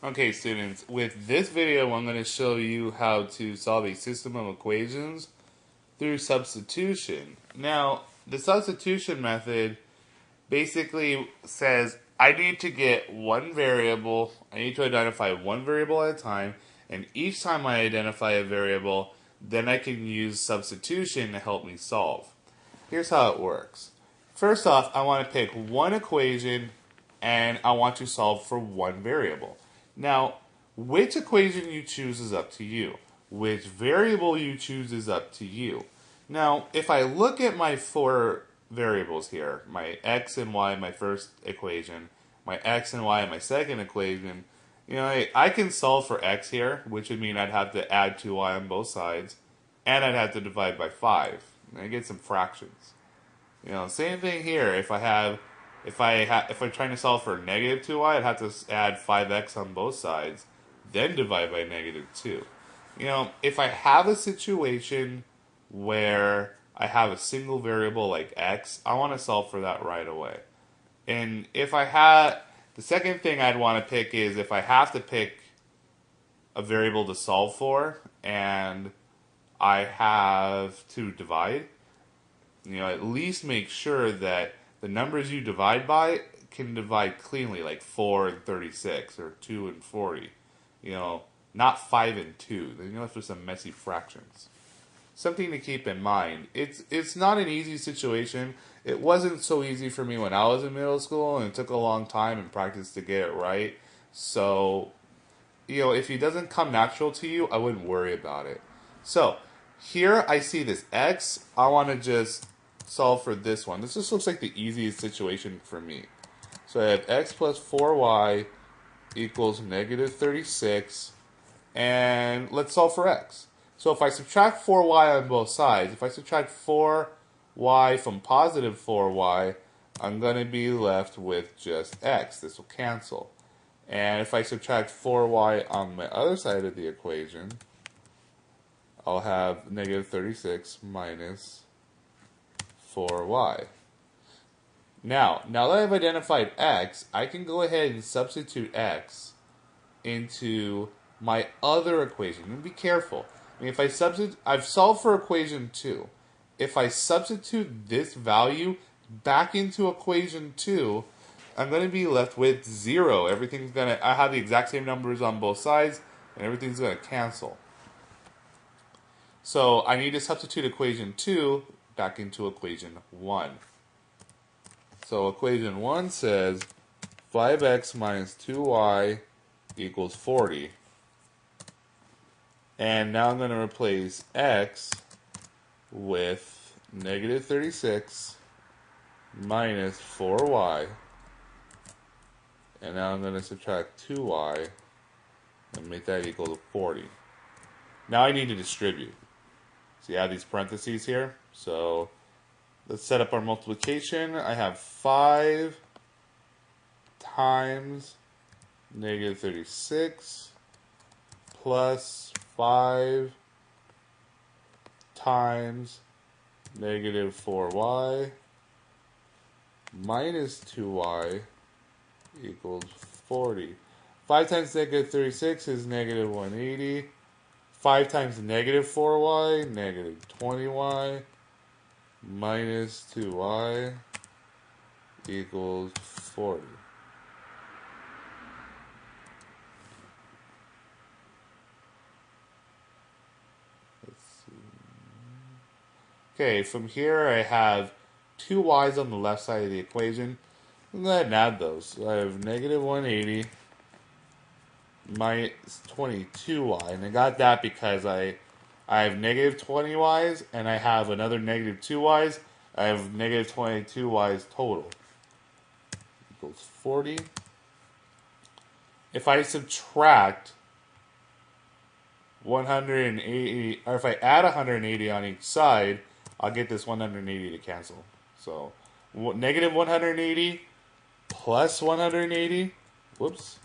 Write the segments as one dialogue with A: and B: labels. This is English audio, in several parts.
A: Okay, students, with this video, I'm going to show you how to solve a system of equations through substitution. Now, the substitution method basically says I need to get one variable, I need to identify one variable at a time, and each time I identify a variable, then I can use substitution to help me solve. Here's how it works. First off, I want to pick one equation and I want to solve for one variable. Now, which equation you choose is up to you. Which variable you choose is up to you. Now, if I look at my four variables here, my x and y in my first equation, my x and y in my second equation, I can solve for x here, which would mean I'd have to add 2y on both sides, and I'd have to divide by 5. And I get some fractions. Same thing here. If I'm trying to solve for negative 2y, I'd have to add 5x on both sides, then divide by negative 2. If I have a situation where I have a single variable like x, I want to solve for that right away. And the second thing I'd want to pick is if I have to pick a variable to solve for and I have to divide, at least make sure that the numbers you divide by can divide cleanly, like 4 and 36 or 2 and 40. Not 5 and 2. Then you're left with some messy fractions. Something to keep in mind. It's not an easy situation. It wasn't so easy for me when I was in middle school, and it took a long time and practice to get it right. So, if it doesn't come natural to you, I wouldn't worry about it. So, here I see this x. I want to just solve for this one. This just looks like the easiest situation for me. So I have x plus 4y equals negative 36. And let's solve for x. So if I subtract 4y on both sides, if I subtract 4y from positive 4y, I'm going to be left with just x. This will cancel. And if I subtract 4y on my other side of the equation, I'll have negative 36 minus 4y. Now that I've identified x, I can go ahead and substitute x into my other equation. And be careful. If I've solved for equation 2. If I substitute this value back into equation 2, I'm going to be left with 0. I have the exact same numbers on both sides, and everything's going to cancel. So I need to substitute equation 2 back into equation 1. So equation 1 says 5x minus 2y equals 40. And now I'm going to replace x with negative 36 minus 4y. And now I'm going to subtract 2y and make that equal to 40. Now I need to distribute. So you have these parentheses here. So let's set up our multiplication. I have 5 times negative 36 plus 5 times negative 4y minus 2y equals 40. 5 times negative 36 is negative 180. 5 times negative 4y, negative 20y, minus 2y equals 40. Let's see. Okay, from here I have 2 y's on the left side of the equation. I'm going to go ahead and add those. So I have negative 180 minus 22y, and I got that because I have negative 20y's and I have another negative 2y's. I have negative 22y's total. Equals 40. If I subtract 180, or if I add 180 on each side, I'll get this 180 to cancel. So negative 180 plus 180, whoops,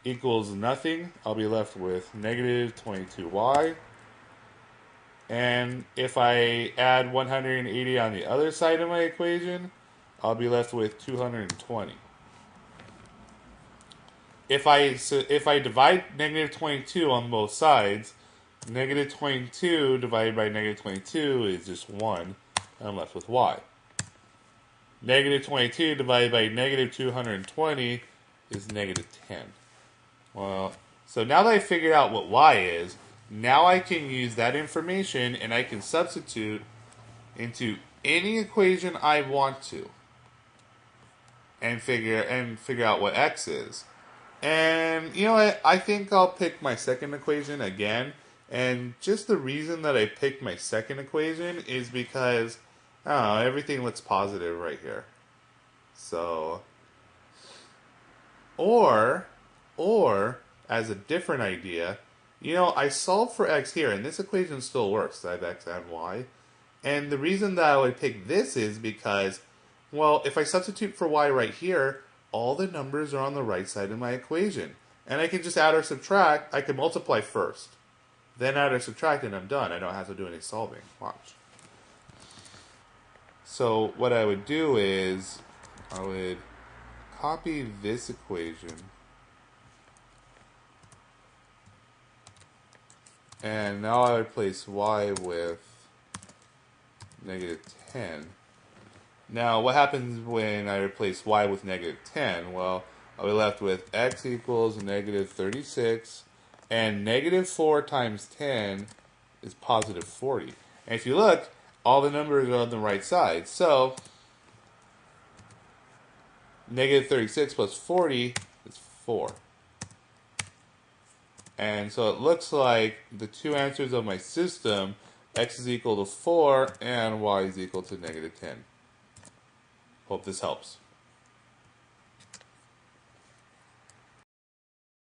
A: equals nothing. I'll be left with negative 22y. And if I add 180 on the other side of my equation, I'll be left with 220. if I divide negative 22 on both sides, negative 22 divided by negative 22 is just 1. I'm left with y. Negative 22 divided by negative 220 is negative 10. Well, so now that I figured out what y is, now I can use that information and I can substitute into any equation I want to and figure out what x is. And you know what? I think I'll pick my second equation again. And just the reason that I picked my second equation is because, I don't know, everything looks positive right here. So, or, as a different idea, you know, I solved for x here, and this equation still works. I have x and y. And the reason that I would pick this is because, well, if I substitute for y right here, all the numbers are on the right side of my equation. And I can just add or subtract. I can multiply first. Then add or subtract, and I'm done. I don't have to do any solving. Watch. So what I would do is, I would copy this equation. And now I would place y with negative 10. Now, what happens when I replace y with negative 10? Well, I'll be left with x equals negative 36, and negative 4 times 10 is positive 40. And if you look, all the numbers are on the right side. So, negative 36 plus 40 is 4. And so it looks like the two answers of my system, x is equal to 4 and y is equal to negative 10. Hope this helps.